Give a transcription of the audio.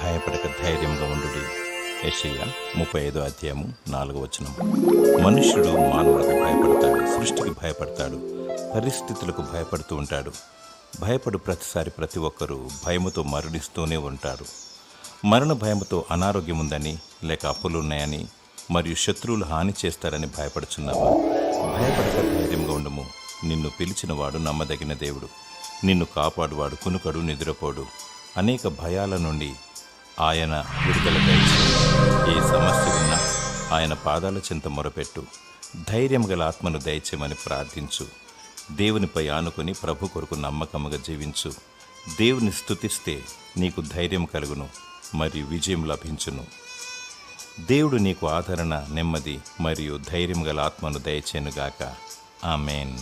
భయపడక ధైర్యంగా ఉండుడి. యెషయా 35:4. మనుష్యుడు మానవులకు భయపడతాడు, సృష్టికి భయపడతాడు, పరిస్థితులకు భయపడుతూ ఉంటాడు. భయపడు ప్రతిసారి ప్రతి ఒక్కరూ భయముతో మరణిస్తూనే ఉంటారు. మరణ భయముతో అనారోగ్యం ఉందని, లేక అప్పులున్నాయని, మరియు శత్రువులు హాని చేస్తారని భయపడుచున్నావా? భయపడక ధైర్యంగా ఉండము. నిన్ను పిలిచినవాడు నమ్మదగిన దేవుడు. నిన్ను కాపాడువాడు కునుకడు, నిద్రపోడు. అనేక భయాల నుండి ఆయన విడుదల దయచే. ఏ సమస్య ఉన్నా ఆయన పాదాల చెంత మొరపెట్టు. ధైర్యం గల ఆత్మను దయచేయమని ప్రార్థించు. దేవునిపై ఆనుకొని ప్రభు కొరకు నమ్మకముగా జీవించు. దేవుని స్తుతిస్తే నీకు ధైర్యం కలుగును మరియు విజయం లభించును. దేవుడు నీకు ఆదరణ, నెమ్మది మరియు ధైర్యం గల ఆత్మను దయచేయునుగాక. ఆమేన్.